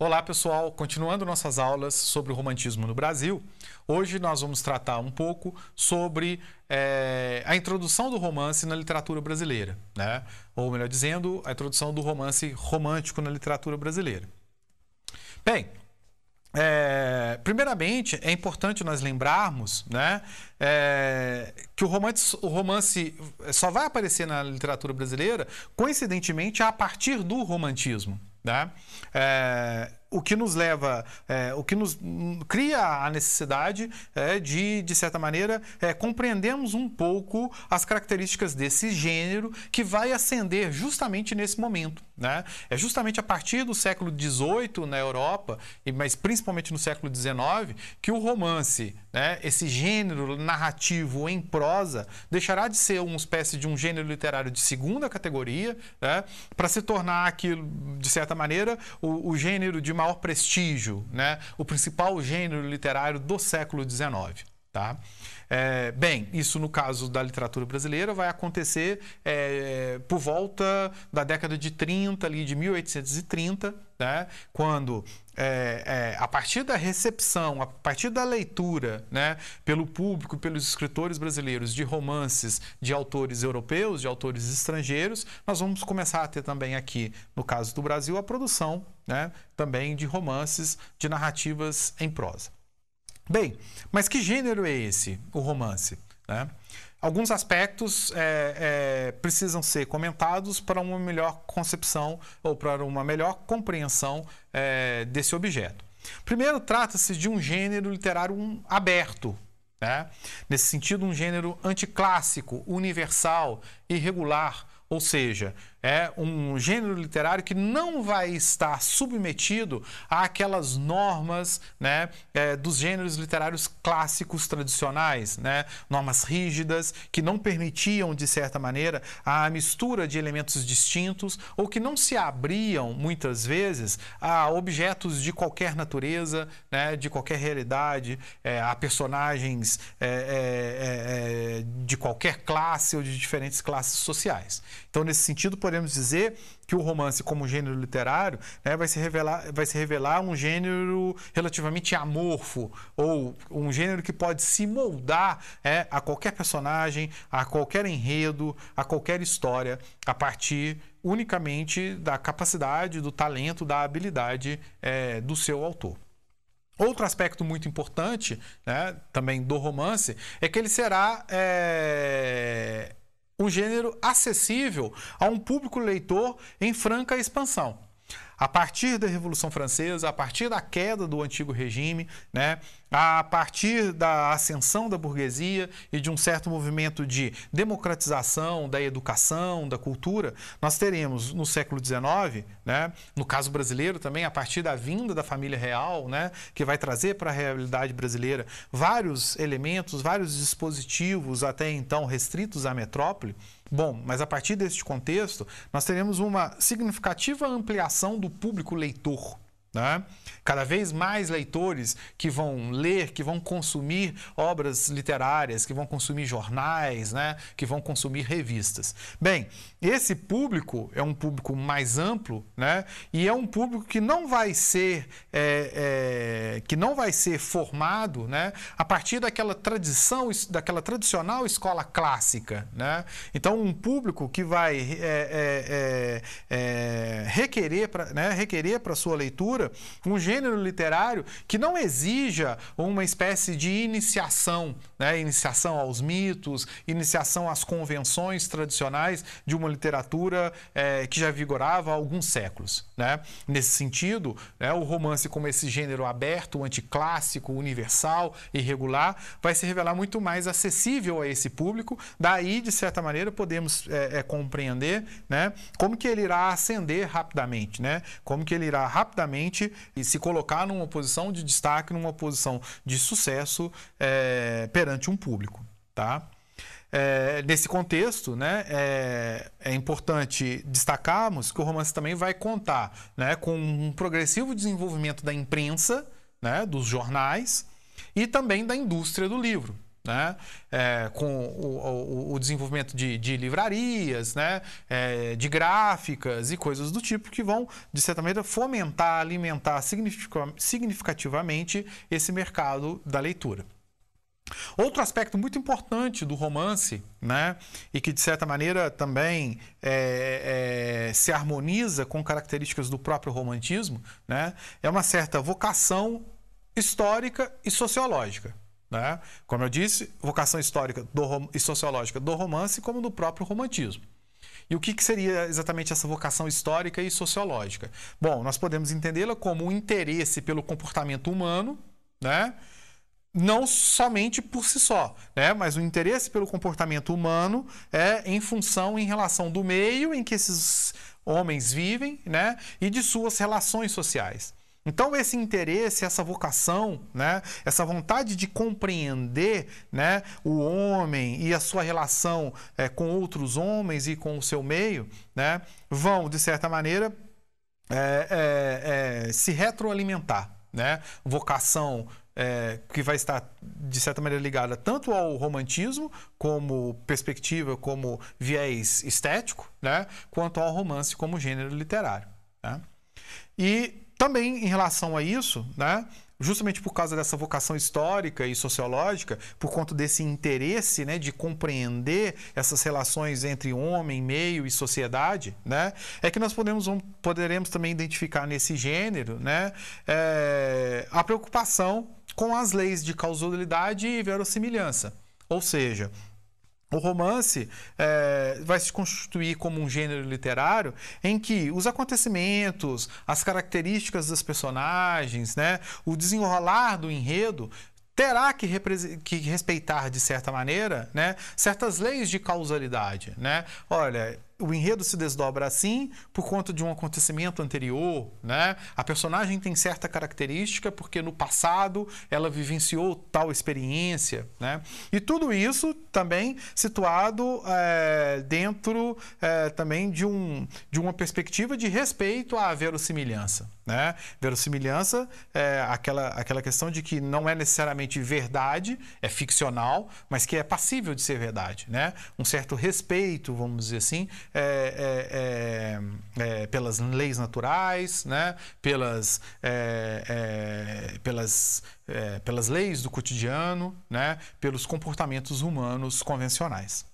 Olá pessoal, continuando nossas aulas sobre o romantismo no Brasil, hoje nós vamos tratar um pouco sobre a introdução do romance na literatura brasileira, né? Ou melhor dizendo, a introdução do romance romântico na literatura brasileira. Bem, primeiramente é importante nós lembrarmos, né, que o romance só vai aparecer na literatura brasileira coincidentemente a partir do romantismo. Né? O que nos leva, o que nos cria a necessidade de certa maneira, compreendermos um pouco as características desse gênero que vai ascender justamente nesse momento. Né? É justamente a partir do século XVIII na Europa, mas principalmente no século XIX, que o romance, né, esse gênero narrativo em prosa, deixará de ser uma espécie de um gênero literário de segunda categoria, né, para se tornar aquilo, de certa maneira, o gênero de maior prestígio, né, o principal gênero literário do século XIX. Tá? Bem, isso no caso da literatura brasileira vai acontecer por volta da década de 30, ali de 1830, né, quando a partir da recepção, a partir da leitura, né, pelo público, pelos escritores brasileiros de romances de autores europeus, de autores estrangeiros, nós vamos começar a ter também aqui, no caso do Brasil, a produção, né, também de romances, de narrativas em prosa. Bem, mas que gênero é esse, o romance? Né? Alguns aspectos precisam ser comentados para uma melhor concepção ou para uma melhor compreensão desse objeto. Primeiro, trata-se de um gênero literário aberto, né? Nesse sentido, um gênero anticlássico, universal, irregular, ou seja, é um gênero literário que não vai estar submetido àquelas normas, né, dos gêneros literários clássicos tradicionais, né, normas rígidas que não permitiam, de certa maneira, a mistura de elementos distintos ou que não se abriam, muitas vezes, a objetos de qualquer natureza, né, de qualquer realidade, a personagens de qualquer classe ou de diferentes classes sociais. Então, nesse sentido, podemos dizer que o romance, como gênero literário, né, vai se revelar um gênero relativamente amorfo, ou um gênero que pode se moldar a qualquer personagem, a qualquer enredo, a qualquer história, a partir unicamente da capacidade, do talento, da habilidade do seu autor. Outro aspecto muito importante, né, também do romance é que ele será um gênero acessível a um público leitor em franca expansão. A partir da Revolução Francesa, a partir da queda do antigo regime, né, a partir da ascensão da burguesia e de um certo movimento de democratização da educação, da cultura, nós teremos no século XIX, né, no caso brasileiro também, a partir da vinda da família real, né, que vai trazer para a realidade brasileira vários elementos, vários dispositivos até então restritos à metrópole. Bom, mas a partir deste contexto, nós teremos uma significativa ampliação do público leitor. Né? Cada vez mais leitores que vão ler, que vão consumir obras literárias, que vão consumir jornais, né? Que vão consumir revistas. Bem, esse público é um público mais amplo, né? E é um público que não vai ser formado, né? A partir daquela tradição, daquela tradicional escola clássica. Né? Então, um público que vai requerer para sua leitura um gênero literário que não exija uma espécie de iniciação, né? Iniciação aos mitos, iniciação às convenções tradicionais de uma literatura que já vigorava há alguns séculos. Né? Nesse sentido, né, o romance como esse gênero aberto, anticlássico, universal, irregular, vai se revelar muito mais acessível a esse público. Daí, de certa maneira, podemos compreender, né, como que ele irá ascender rapidamente, né? Como que ele irá rapidamente e se colocar numa posição de destaque, numa posição de sucesso perante um público. Tá? Nesse contexto, né, é importante destacarmos que o romance também vai contar, né, com um progressivo desenvolvimento da imprensa, né, dos jornais e também da indústria do livro. né? Com o desenvolvimento de livrarias, né? De gráficas e coisas do tipo que vão, de certa maneira, fomentar, alimentar significativamente esse mercado da leitura. Outro aspecto muito importante do romance, né, e que de certa maneira também se harmoniza com características do próprio romantismo, né, é uma certa vocação histórica e sociológica. Né? Como eu disse, vocação histórica e sociológica do romance como do próprio romantismo. E o que seria exatamente essa vocação histórica e sociológica? Bom, nós podemos entendê-la como um interesse pelo comportamento humano, né? Não somente por si só, né? Mas o interesse pelo comportamento humano em função, em relação do meio em que esses homens vivem, né? E de suas relações sociais. Então, esse interesse, essa vocação, né? Essa vontade de compreender, né? O homem e a sua relação com outros homens e com o seu meio, né? Vão, de certa maneira, se retroalimentar, né? Vocação que vai estar, de certa maneira, ligada tanto ao romantismo, como perspectiva, como viés estético, né? Quanto ao romance como gênero literário. Né? E também em relação a isso, né? Justamente por causa dessa vocação histórica e sociológica, por conta desse interesse, né, de compreender essas relações entre homem, meio e sociedade, né, é que nós poderemos também identificar nesse gênero, né, a preocupação com as leis de causalidade e verossimilhança. Ou seja, o romance vai se constituir como um gênero literário em que os acontecimentos, as características dos personagens, né, o desenrolar do enredo terá que respeitar, de certa maneira, né, certas leis de causalidade. Né? Olha, o enredo se desdobra assim por conta de um acontecimento anterior, né? A personagem tem certa característica porque no passado ela vivenciou tal experiência, né? E tudo isso também situado dentro também de uma perspectiva de respeito à verossimilhança, né? Verossimilhança é aquela questão de que não é necessariamente verdade, é ficcional, mas que é passível de ser verdade, né? Um certo respeito, vamos dizer assim, pelas leis naturais, né? pelas leis do cotidiano, né? Pelos comportamentos humanos convencionais.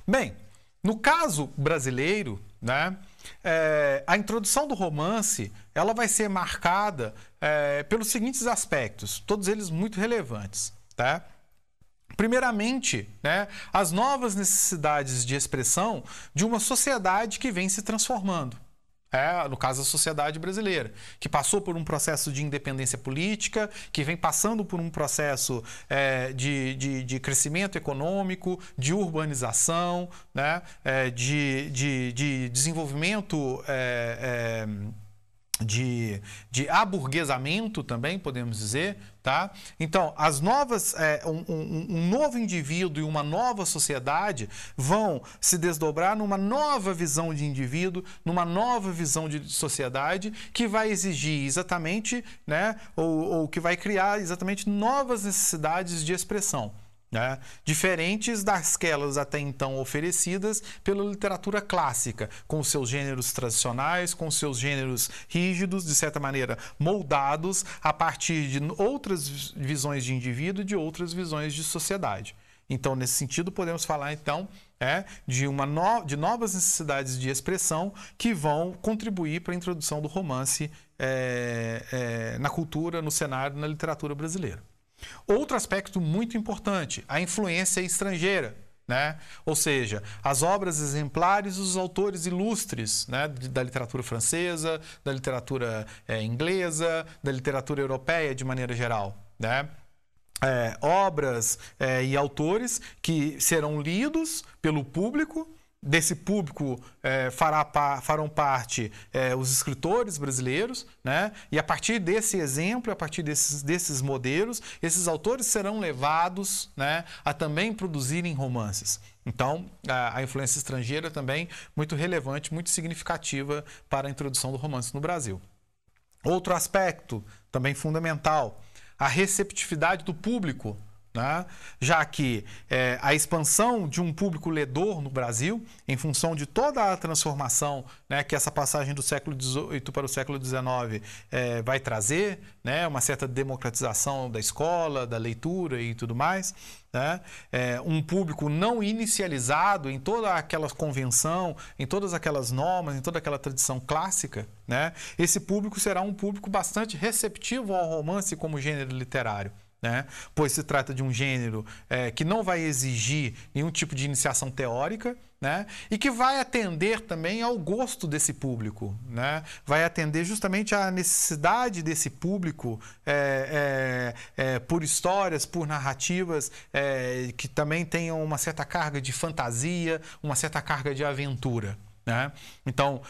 Bem, no caso brasileiro, né? A introdução do romance ela vai ser marcada pelos seguintes aspectos, todos eles muito relevantes, tá? Primeiramente, né, as novas necessidades de expressão de uma sociedade que vem se transformando. No caso, a sociedade brasileira, que passou por um processo de independência política, que vem passando por um processo de crescimento econômico, de urbanização, né, de desenvolvimento de aburguesamento também, podemos dizer, tá? Então, as novas, um novo indivíduo e uma nova sociedade vão se desdobrar numa nova visão de indivíduo, numa nova visão de sociedade, que vai exigir exatamente, né, ou que vai criar exatamente novas necessidades de expressão. Né? Diferentes daquelas até então oferecidas pela literatura clássica, com os seus gêneros tradicionais, com os seus gêneros rígidos, de certa maneira moldados a partir de outras visões de indivíduo e de outras visões de sociedade. Então, nesse sentido, podemos falar então de novas necessidades de expressão que vão contribuir para a introdução do romance na cultura, no cenário, na literatura brasileira. Outro aspecto muito importante, a influência estrangeira, né? Ou seja, as obras exemplares dos autores ilustres, né? Da literatura francesa, da literatura inglesa, da literatura europeia de maneira geral, né? Obras e autores que serão lidos pelo público. Desse público farão parte os escritores brasileiros, né? E a partir desse exemplo, a partir desses modelos, esses autores serão levados, né, a também produzirem romances. Então, a influência estrangeira também muito relevante, muito significativa para a introdução do romance no Brasil. Outro aspecto também fundamental, a receptividade do público, né? Já que a expansão de um público ledor no Brasil, em função de toda a transformação, né, que essa passagem do século XVIII para o século XIX vai trazer, né, uma certa democratização da escola, da leitura e tudo mais, né? Um público não inicializado em toda aquela convenção, em todas aquelas normas, em toda aquela tradição clássica, né? Esse público será um público bastante receptivo ao romance como gênero literário, né? Pois se trata de um gênero que não vai exigir nenhum tipo de iniciação teórica, né? E que vai atender também ao gosto desse público, né? Vai atender justamente à necessidade desse público por histórias, por narrativas que também tenham uma certa carga de fantasia, uma certa carga de aventura, né? Então,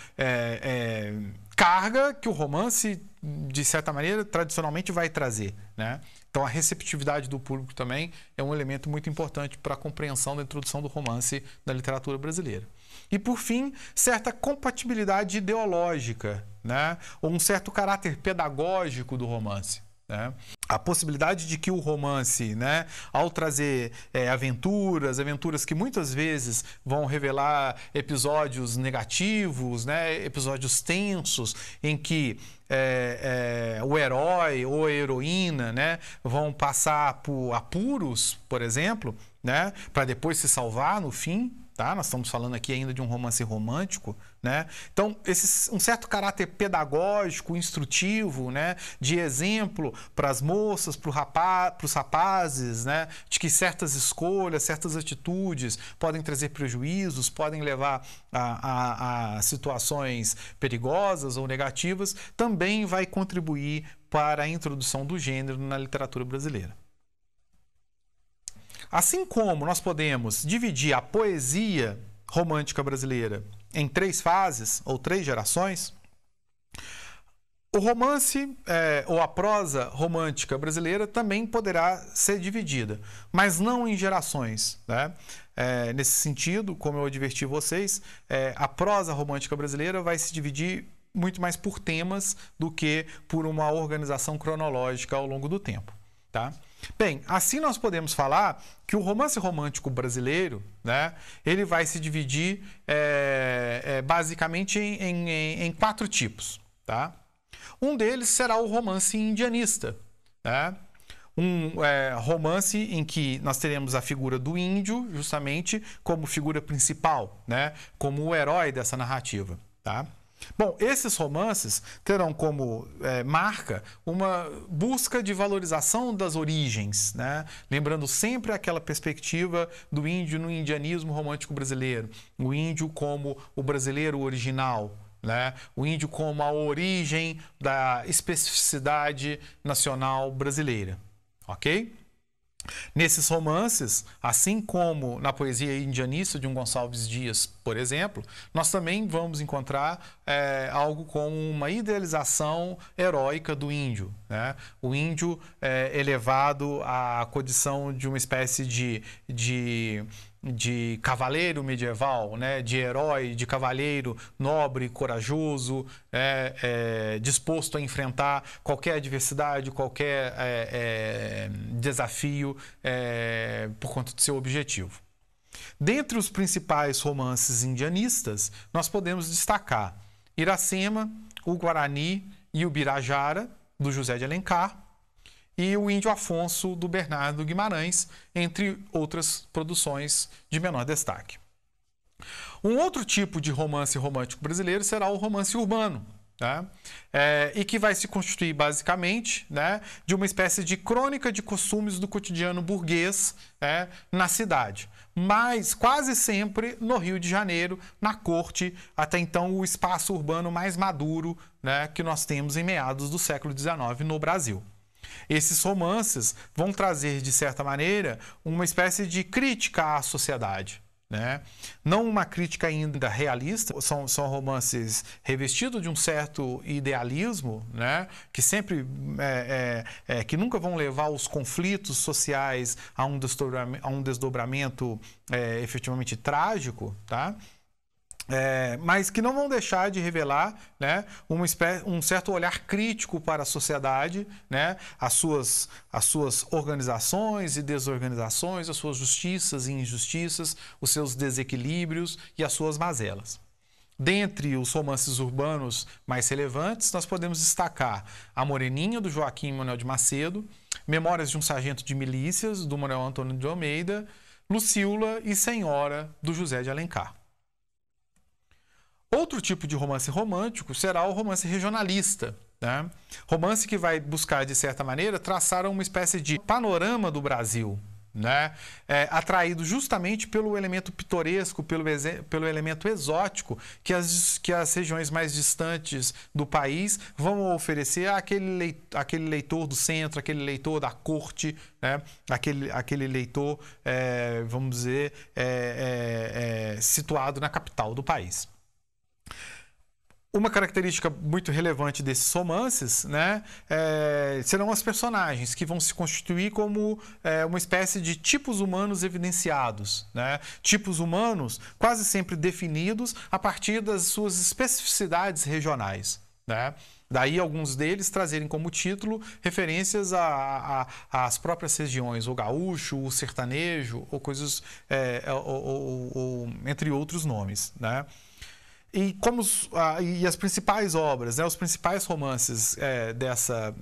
carga que o romance, de certa maneira, tradicionalmente vai trazer, né? Então, a receptividade do público também é um elemento muito importante para a compreensão da introdução do romance na literatura brasileira. E, por fim, certa compatibilidade ideológica, né? Ou um certo caráter pedagógico do romance, né? A possibilidade de que o romance, né, ao trazer aventuras que muitas vezes vão revelar episódios negativos, né, episódios tensos, em que o herói ou a heroína, né, vão passar por apuros, por exemplo, né, para depois se salvar no fim. Tá? Nós estamos falando aqui ainda de um romance romântico, né? Então, um certo caráter pedagógico, instrutivo, né? De exemplo para as moças, para os rapazes, né? De que certas escolhas, certas atitudes podem trazer prejuízos, podem levar a situações perigosas ou negativas, também vai contribuir para a introdução do gênero na literatura brasileira. Assim como nós podemos dividir a poesia romântica brasileira em 3 fases ou 3 gerações, o romance ou a prosa romântica brasileira também poderá ser dividida, mas não em gerações, né? Nesse sentido, como eu adverti vocês, a prosa romântica brasileira vai se dividir muito mais por temas do que por uma organização cronológica ao longo do tempo, tá? Bem, assim nós podemos falar que o romance romântico brasileiro, né, ele vai se dividir basicamente em 4 tipos, tá? Um deles será o romance indianista, né? Um romance em que nós teremos a figura do índio justamente como figura principal, né, como o herói dessa narrativa, tá? Bom, esses romances terão como marca uma busca de valorização das origens, né? Lembrando sempre aquela perspectiva do índio no indianismo romântico brasileiro, o índio como o brasileiro original, né? O índio como a origem da especificidade nacional brasileira, ok? Nesses romances, assim como na poesia indianista de um Gonçalves Dias, por exemplo, nós também vamos encontrar algo como uma idealização heróica do índio, né? O índio elevado à condição de uma espécie de cavaleiro medieval, né? De herói, de cavalheiro nobre, corajoso, disposto a enfrentar qualquer adversidade, qualquer desafio por conta do seu objetivo. Dentre os principais romances indianistas, nós podemos destacar Iracema, o Guarani e o Birajara, do José de Alencar, e o Índio Afonso, do Bernardo Guimarães, entre outras produções de menor destaque. Um outro tipo de romance romântico brasileiro será o romance urbano, né? E que vai se constituir basicamente, né, de uma espécie de crônica de costumes do cotidiano burguês na cidade, mas quase sempre no Rio de Janeiro, na corte, até então o espaço urbano mais maduro, né, que nós temos em meados do século XIX no Brasil. Esses romances vão trazer, de certa maneira, uma espécie de crítica à sociedade, né? Não uma crítica ainda realista, são romances revestidos de um certo idealismo, né? Que sempre que nunca vão levar os conflitos sociais a um desdobramento efetivamente trágico, tá? mas que não vão deixar de revelar, né, um certo olhar crítico para a sociedade, né, as suas organizações e desorganizações, as suas justiças e injustiças, os seus desequilíbrios e as suas mazelas. Dentre os romances urbanos mais relevantes, nós podemos destacar A Moreninha, do Joaquim Manuel de Macedo, Memórias de um Sargento de Milícias, do Manuel Antônio de Almeida, Lucíula e Senhora, do José de Alencar. Outro tipo de romance romântico será o romance regionalista, né? Romance que vai buscar, de certa maneira, traçar uma espécie de panorama do Brasil, né? Atraído justamente pelo elemento pitoresco, pelo elemento exótico que as regiões mais distantes do país vão oferecer àquele leitor do centro, aquele leitor da corte, né? Aquele leitor, vamos dizer, situado na capital do país. Uma característica muito relevante desses romances, né, serão as personagens, que vão se constituir como uma espécie de tipos humanos evidenciados, né? Tipos humanos quase sempre definidos a partir das suas especificidades regionais, né? Daí alguns deles trazerem como título referências às próprias regiões, o gaúcho, o sertanejo, ou coisas, ou entre outros nomes, né? E as principais obras, né, os principais romances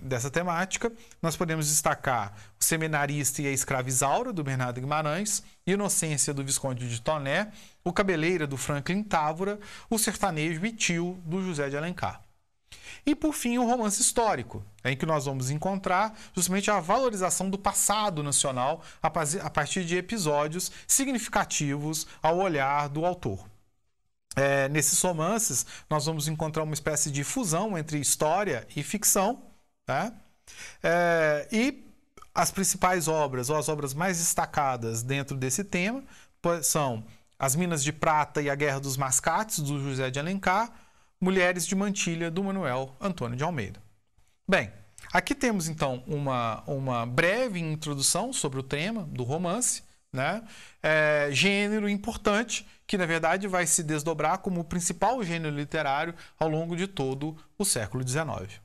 dessa temática, nós podemos destacar O Seminarista e a Escrava Isaura, do Bernardo Guimarães, Inocência, do Visconde de Toné, O Cabeleira, do Franklin Távora, O Sertanejo e Tio, do José de Alencar. E, por fim, o romance histórico, em que nós vamos encontrar justamente a valorização do passado nacional a partir de episódios significativos ao olhar do autor. Nesses romances, nós vamos encontrar uma espécie de fusão entre história e ficção, tá? E as principais obras, ou as obras mais destacadas dentro desse tema, são As Minas de Prata e a Guerra dos Mascates, do José de Alencar, Mulheres de Mantilha, do Manuel Antônio de Almeida. Bem, aqui temos então uma breve introdução sobre o tema do romance, né? Gênero importante que, na verdade, vai se desdobrar como o principal gênero literário ao longo de todo o século XIX.